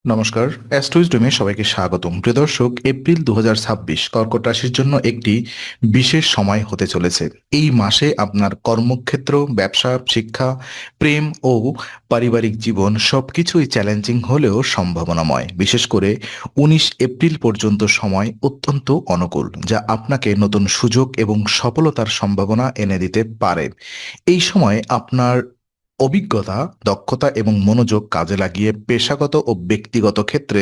নমস্কার, অ্যাস্ট্রোইজডমে সবাইকে স্বাগতম। প্রিয় দর্শক, এপ্রিল ২০২৬ কর্কট রাশির জন্য একটি বিশেষ সময় হতে চলেছে। এই মাসে আপনার কর্মক্ষেত্র, ব্যবসা, শিক্ষা, প্রেম ও পারিবারিক জীবন সবকিছুই চ্যালেঞ্জিং হলেও সম্ভাবনাময়। বিশেষ করে ১৯ এপ্রিল পর্যন্ত সময় অত্যন্ত অনুকূল, যা আপনাকে নতুন সুযোগ এবং সফলতার সম্ভাবনা এনে দিতে পারে। এই সময় আপনার অভিজ্ঞতা, দক্ষতা এবং মনোযোগ কাজে লাগিয়ে পেশাগত ও ব্যক্তিগত ক্ষেত্রে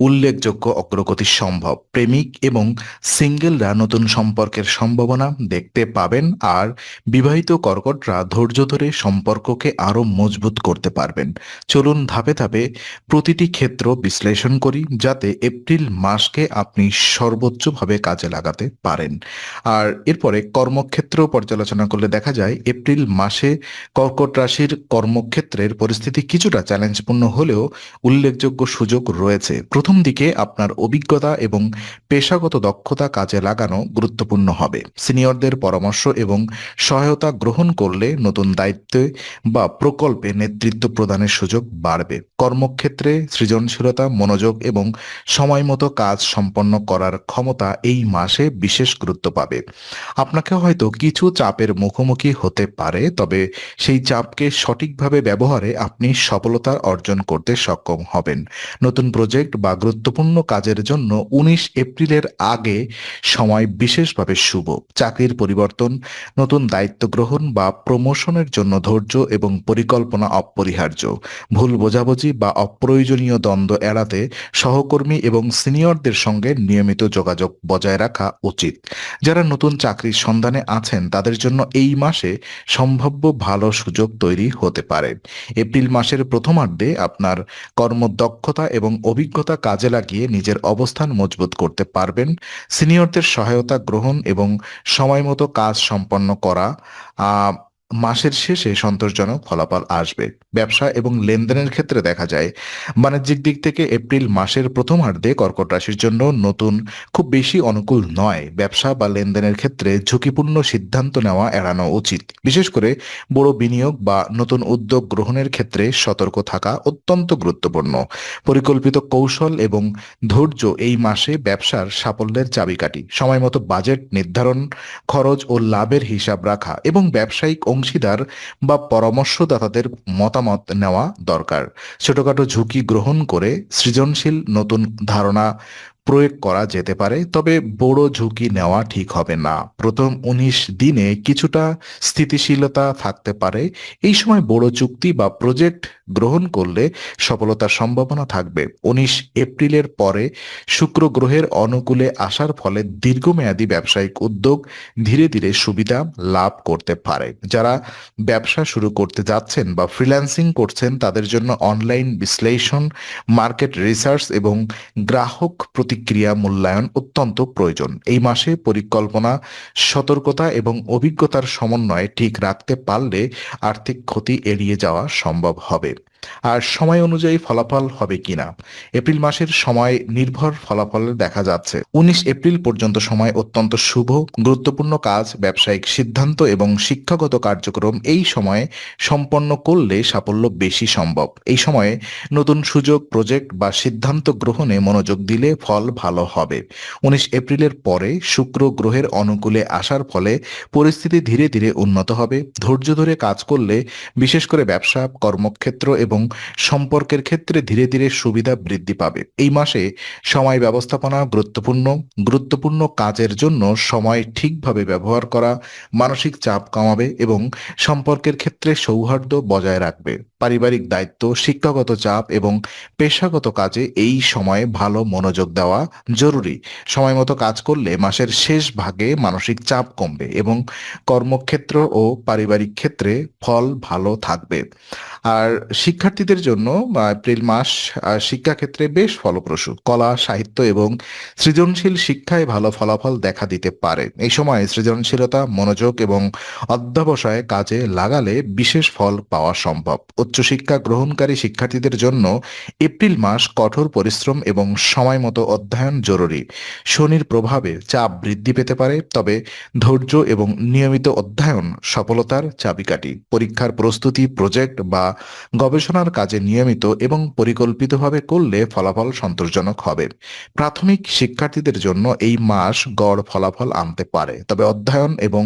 উল্লেখযোগ্য অগ্রগতি সম্ভব। প্রেমিক এবং সিঙ্গেলরা নতুন সম্পর্কের সম্ভাবনা দেখতে পাবেন, আর বিবাহিত কর্কটরা ধৈর্য ধরে সম্পর্ককে আরও মজবুত করতে পারবেন। চলুন ধাপে ধাপে প্রতিটি ক্ষেত্র বিশ্লেষণ করি, যাতে এপ্রিল মাসকে আপনি সর্বোচ্চভাবে কাজে লাগাতে পারেন। আর এরপরে কর্মক্ষেত্র পর্যালোচনা করলে দেখা যায় এপ্রিল মাসে কর্কট রাশির কর্মক্ষেত্রের পরিস্থিতি কিছুটা চ্যালেঞ্জপূর্ণ হলেও উল্লেখযোগ্য সুযোগ রয়েছে। প্রথম দিকে আপনার অভিজ্ঞতা এবং পেশাগত দক্ষতা কাজে লাগানো গুরুত্বপূর্ণ হবে। সিনিয়রদের পরামর্শ এবং সহায়তা গ্রহণ করলে নতুন দায়িত্বে বা প্রকল্পে নেতৃত্ব প্রদানের সুযোগ বাড়বে। কর্মক্ষেত্রে সৃজনশীলতা, মনোযোগ এবং সময়মতো কাজ সম্পন্ন করার ক্ষমতা এই মাসে বিশেষ গুরুত্ব পাবে। আপনাকে হয়তো কিছু চাপের মুখোমুখি হতে পারে, তবে সেই চাপকে সঠিকভাবে ব্যবহারে আপনি সফলতা অর্জন করতে সক্ষম হবেন। নতুন প্রজেক্ট বা গুরুত্বপূর্ণ কাজের জন্য ১৯ এপ্রিলের আগে সময় বিশেষভাবে শুভ। চাকরির পরিবর্তন, নতুন দায়িত্ব গ্রহণ বা প্রমোশনের জন্য ধৈর্য এবং পরিকল্পনা অপরিহার্য। ভুল বোঝাবুঝি বা অপ্রয়োজনীয় দ্বন্দ্ব এড়াতে সহকর্মী এবং সিনিয়রদের সঙ্গে নিয়মিত যোগাযোগ বজায় রাখা উচিত। যারা নতুন চাকরির সন্ধানে আছেন তাদের জন্য এই মাসে সম্ভাব্য ভালো সুযোগ তৈরি হতে পারে। এপ্রিল মাসের প্রথমার্ধে আপনার কর্মদক্ষতা এবং অভিজ্ঞতা কাজে লাগিয়ে নিজের অবস্থান মজবুত করতে পারবেন। সিনিয়রদের সহায়তা গ্রহণ এবং সময়মতো কাজ সম্পন্ন করা আহ, মাসের শেষে সন্তোষজনক ফলাফল আসবে। ব্যবসা এবং লেনদেনের ক্ষেত্রে দেখা যায় বাণিজ্যিক দিক থেকে এপ্রিল মাসের প্রথমার্ধে কর্কট রাশির জন্য নতুন খুব বেশি অনুকূল নয়। ব্যবসা বা লেনদেনের ক্ষেত্রে ঝুঁকিপূর্ণ সিদ্ধান্ত নেওয়া এড়ানো উচিত। বিশেষ করে বড় বিনিয়োগ বা নতুন উদ্যোগ গ্রহণের ক্ষেত্রে সতর্ক থাকা অত্যন্ত গুরুত্বপূর্ণ। পরিকল্পিত কৌশল এবং ধৈর্য এই মাসে ব্যবসার সাফল্যের চাবিকাঠি। সময়মতো বাজেট নির্ধারণ, খরচ ও লাভের হিসাব রাখা এবং ব্যবসায়িক অংশীদার বা পরামর্শদাতাদের মতামত নেওয়া দরকার। ছোটখাটো ঝুঁকি গ্রহণ করে সৃজনশীল নতুন ধারণা প্রয়োগ করা যেতে পারে, তবে বড় ঝুঁকি নেওয়া ঠিক হবে না। প্রথম ১৯ দিনে কিছুটা স্থিতিশীলতা থাকতে পারে। এই সময় বড় চুক্তি বা প্রজেক্ট গ্রহণ করলে সফলতার সম্ভাবনা থাকবে। ১৯ এপ্রিলের পরে শুক্র গ্রহের অনুকূলে আসার ফলে দীর্ঘমেয়াদী ব্যবসায়িক উদ্যোগ ধীরে ধীরে সুবিধা লাভ করতে পারে। যারা ব্যবসা শুরু করতে যাচ্ছেন বা ফ্রিল্যান্সিং করছেন তাদের জন্য অনলাইন বিশ্লেষণ, মার্কেট রিসার্চ এবং গ্রাহক প্রতিক্রিয়া মূল্যায়ন অত্যন্ত প্রয়োজন। এই মাসে পরিকল্পনা, সতর্কতা এবং অভিজ্ঞতার সমন্বয়ে ঠিক রাখতে পারলে আর্থিক ক্ষতি এড়িয়ে যাওয়া সম্ভব হবে। আর সময় অনুযায়ী ফলাফল হবে কিনা, এপ্রিল মাসের সময় নির্ভর ফলাফল দেখা যাচ্ছে ১৯ এপ্রিল পর্যন্ত সময় অত্যন্ত শুভ। গুরুত্বপূর্ণ কাজ, ব্যবসায়িক সিদ্ধান্ত এবং শিক্ষাগত কার্যক্রম এই সময়ে সম্পন্ন করলে সাফল্য বেশি সম্ভব। এই সময়ে নতুন সুযোগ, প্রজেক্ট বা সিদ্ধান্ত গ্রহণে মনোযোগ দিলে ফল ভালো হবে। ১৯ এপ্রিলের পরে শুক্র গ্রহের অনুকূলে আসার ফলে পরিস্থিতি ধীরে ধীরে উন্নত হবে। ধৈর্য ধরে কাজ করলে বিশেষ করে ব্যবসা, কর্মক্ষেত্র এবং সম্পর্কের ক্ষেত্রে ধীরে ধীরে সুবিধা বৃদ্ধি পাবে। এই মাসে সময় ব্যবস্থাপনা গুরুত্বপূর্ণ। গুরুত্বপূর্ণ কাজের জন্য সময় ঠিকভাবে ব্যবহার করা মানসিক চাপ কমাবে এবং সম্পর্কের ক্ষেত্রে সৌহার্দ্য বজায় রাখবে। পারিবারিক দায়িত্ব, শিক্ষাগত চাপ এবং পেশাগত কাজে এই সময়ে ভালো মনোযোগ দেওয়া জরুরি। সময়মতো কাজ করলে মাসের শেষ ভাগে মানসিক চাপ কমবে এবং কর্মক্ষেত্র ও পারিবারিক ক্ষেত্রে ফল ভালো থাকবে। আর শিক্ষার্থীদের জন্য এপ্রিল মাস শিক্ষাক্ষেত্রে বেশ ফলপ্রসূ। কলা, সাহিত্য এবং সৃজনশীল শিক্ষায় ভালো ফলাফল দেখা দিতে পারে। এই সময় সৃজনশীলতা, মনোযোগ এবং অধ্যবসায় কাজে লাগালে বিশেষ ফল পাওয়া সম্ভব। উচ্চ উচ্চশিক্ষা গ্রহণকারী শিক্ষার্থীদের জন্য এপ্রিল মাস কঠোর পরিশ্রম এবং সময়মতো অধ্যয়ন জরুরি। শনির প্রভাবে চাপ বৃদ্ধি পেতে পারে, তবে ধৈর্য এবং নিয়মিত অধ্যয়ন সফলতার চাবিকাঠি। পরীক্ষার প্রস্তুতি, প্রজেক্ট বা গবেষণার কাজে নিয়মিত এবং পরিকল্পিতভাবে করলে ফলাফল সন্তোষজনক হবে। প্রাথমিক শিক্ষার্থীদের জন্য এই মাস গড় ফলাফল আনতে পারে, তবে অধ্যয়ন এবং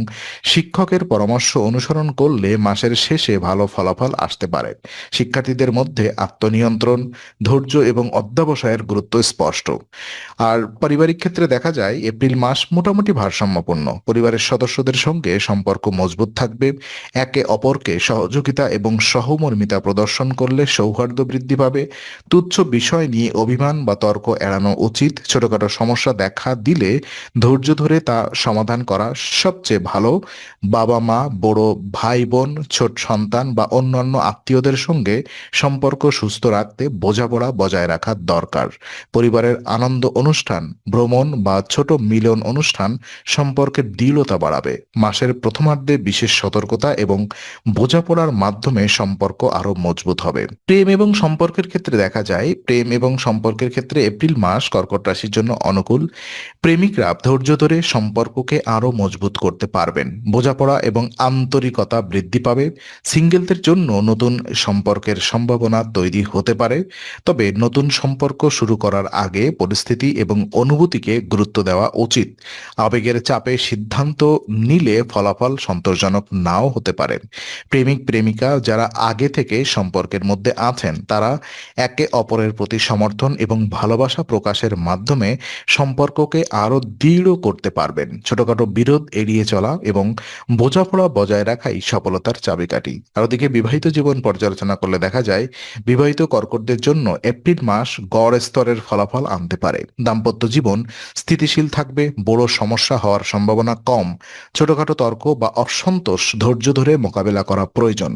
শিক্ষকের পরামর্শ অনুসরণ করলে মাসের শেষে ভালো ফলাফল আসতে পারে। শিক্ষার্থীদের মধ্যে আত্মনিয়ন্ত্রণ, ধৈর্য এবং অধ্যবসায়ের গুরুত্ব স্পষ্ট। আর পারিবারিক ক্ষেত্রে দেখা যায় এপ্রিল মাস মোটামুটি ভারসাম্যপূর্ণ। পরিবারের সদস্যদের সঙ্গে সম্পর্ক মজবুত থাকবে। একে অপরকে সহযোগিতা এবং সহমর্মিতা প্রদর্শন করলে সৌহার্দ্য বৃদ্ধি পাবে। তুচ্ছ বিষয় নিয়ে অভিমান বা তর্ক এড়ানো উচিত। ছোটখাটো সমস্যা দেখা দিলে ধৈর্য ধরে তা সমাধান করা সবচেয়ে ভালো। বাবা মা, বড় ভাই বোন, ছোট সন্তান বা অন্যান্য আত্মীয়দের সঙ্গে সম্পর্ক সুস্থ রাখতে বোঝাপড়া বজায় রাখা দরকার। পরিবারের আনন্দ অনুষ্ঠান, ভ্রমণ বা ছোট মিলন অনুষ্ঠান সম্পর্কের দৃঢ়তা বাড়াবে। মাসের প্রথমার্ধে বিশেষ সতর্কতা এবং বোঝাপড়ার মাধ্যমে সম্পর্ক আরো মজবুত হবে। প্রেম এবং সম্পর্কের ক্ষেত্রে দেখা যায় প্রেম এবং সম্পর্কের ক্ষেত্রে এপ্রিল মাস কর্কট রাশির জন্য অনুকূল। প্রেমিকরা ধৈর্য ধরে সম্পর্ককে আরো মজবুত করতে পারবেন। বোঝাপড়া এবং আন্তরিকতা বৃদ্ধি পাবে। সিঙ্গেলদের জন্য নতুন সম্পর্কের সম্ভাবনা তৈরি হতে পারে, তবে নতুন সম্পর্ক শুরু করার আগে পরিস্থিতি এবং অনুভূতিকে গুরুত্ব দেওয়া উচিত। আবেগের চাপে সিদ্ধান্ত নিলে ফলাফল সন্তোষজনক নাও হতে পারে। প্রেমিক প্রেমিকা যারা আগে থেকে সম্পর্কের মধ্যে আছেন তারা একে অপরের প্রতি সমর্থন এবং ভালোবাসা প্রকাশের মাধ্যমে সম্পর্ককে আরো দৃঢ় করতে পারবেন। ছোটখাটো বিরোধ এড়িয়ে চলা এবং বোঝাপড়া বজায় রাখাই সফলতার চাবিকাঠি। আর ওদিকে বিবাহিত জীবন পর্যালোচনা করলে দেখা যায় বিবাহিত কর্কটদের জন্য এপ্রিল মাস গড় স্তরের ফলাফল আনতে পারে। দাম্পত্য জীবন স্থিতিশীল থাকবে, বড় সমস্যা হওয়ার সম্ভাবনা কম। ছোটখাটো তর্ক বা অসন্তোষ ধৈর্য ধরে মোকাবেলা করা প্রয়োজন।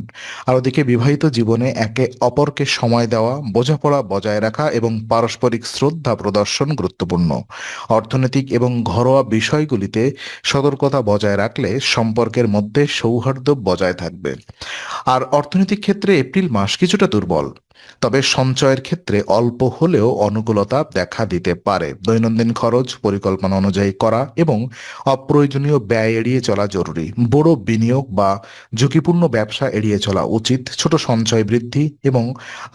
আর ওদিকে বিবাহিত জীবনে একে অপরকে সময় দেওয়া, বোঝাপড়া বজায় রাখা এবং পারস্পরিক শ্রদ্ধা প্রদর্শন গুরুত্বপূর্ণ। অর্থনৈতিক এবং ঘরোয়া বিষয়গুলিতে সতর্কতা বজায় রাখলে সম্পর্কের মধ্যে সৌহার্দ্য বজায় থাকবে। আর অর্থনৈতিক ক্ষেত্রে এপ্রিল মাস কিছুটা দুর্বল, তবে সঞ্চয়ের ক্ষেত্রে অল্প হলেও অনুকূলতা দেখা দিতে পারে। দৈনন্দিন খরচ পরিকল্পনা অনুযায়ী করা এবং অপ্রয়োজনীয় ব্যয় এড়িয়ে চলা জরুরি। বড় বিনিয়োগ বা ঝুঁকিপূর্ণ ব্যবসা এড়িয়ে চলা উচিত। ছোট সঞ্চয় বৃদ্ধি এবং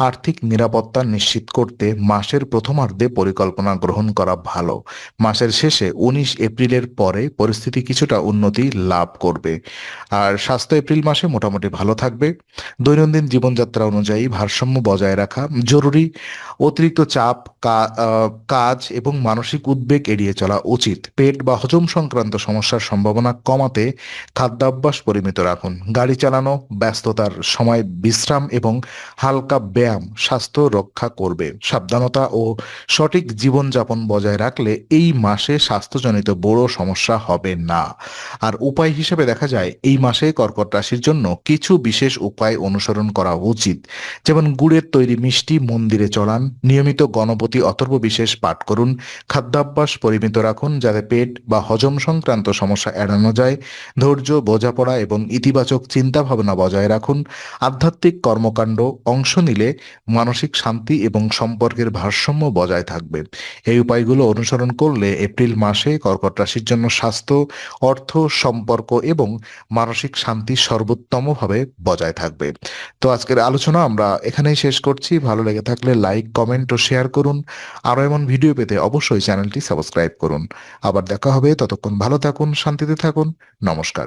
আর্থিক নিরাপত্তা নিশ্চিত করতে মাসের প্রথমার্ধে পরিকল্পনা গ্রহণ করা ভালো। মাসের শেষে 19 এপ্রিলের পরে পরিস্থিতি কিছুটা উন্নতি লাভ করবে। আর স্বাস্থ্য এপ্রিল মাসে মোটামুটি ভালো থাকবে। দৈনন্দিন জীবনযাত্রা অনুযায়ী ভারসাম্য বজায় রাখা জরুরি। অতিরিক্ত চাপ, কাজ এবং মানসিক উদ্বেগ এড়িয়ে চলা উচিত। পেট বা হজম সংক্রান্ত সমস্যার সম্ভাবনা কমাতে খাদ্যাভ্যাস পরিমিত রাখুন। গাড়ি চালানো, ব্যস্ততার সময় বিশ্রাম এবং হালকা ব্যায়াম স্বাস্থ্য রক্ষা করবে। সাবধানতা ও সঠিক জীবনযাপন বজায় রাখলে এই মাসে স্বাস্থ্যজনিত বড় সমস্যা হবে না। আর উপায় হিসেবে দেখা যায় এই মাসে কর্কট রাশির জন্য কিছু বিশেষ উপায় অনুসরণ করা উচিত। যেমন গুড়ের তৈরি মিষ্টি মন্দিরে চড়ান, নিয়মিত গণপতি অথর্ব বিশেষ পাঠ করুন, খাদ্যাভ্যাস পরিমিত রাখুন যাতে পেট বা হজম সংক্রান্ত সমস্যা এড়ানো যায়, ধৈর্য, বোঝাপড়া এবং ইতিবাচক চিন্তা ভাবনা বজায় রাখুন। আধ্যাত্মিক কর্মকাণ্ড অংশ নিলে মানসিক শান্তি এবং সম্পর্কের ভারসাম্য বজায় থাকবে। এই উপায়গুলো অনুসরণ করলে এপ্রিল মাসে কর্কট রাশির জন্য স্বাস্থ্য, অর্থ, সম্পর্ক এবং মানসিক শান্তি সর্বোত্তমভাবে বজায় থাকবে। তো আজকের আলোচনা আমরা এখানেই শেষ করছি। ভালো লেগে থাকলে লাইক, কমেন্ট ও শেয়ার করুন। আরও এমন ভিডিও পেতে অবশ্যই চ্যানেলটি সাবস্ক্রাইব করুন। আবার দেখা হবে, ততক্ষণ ভালো থাকুন, শান্তিতে থাকুন। নমস্কার।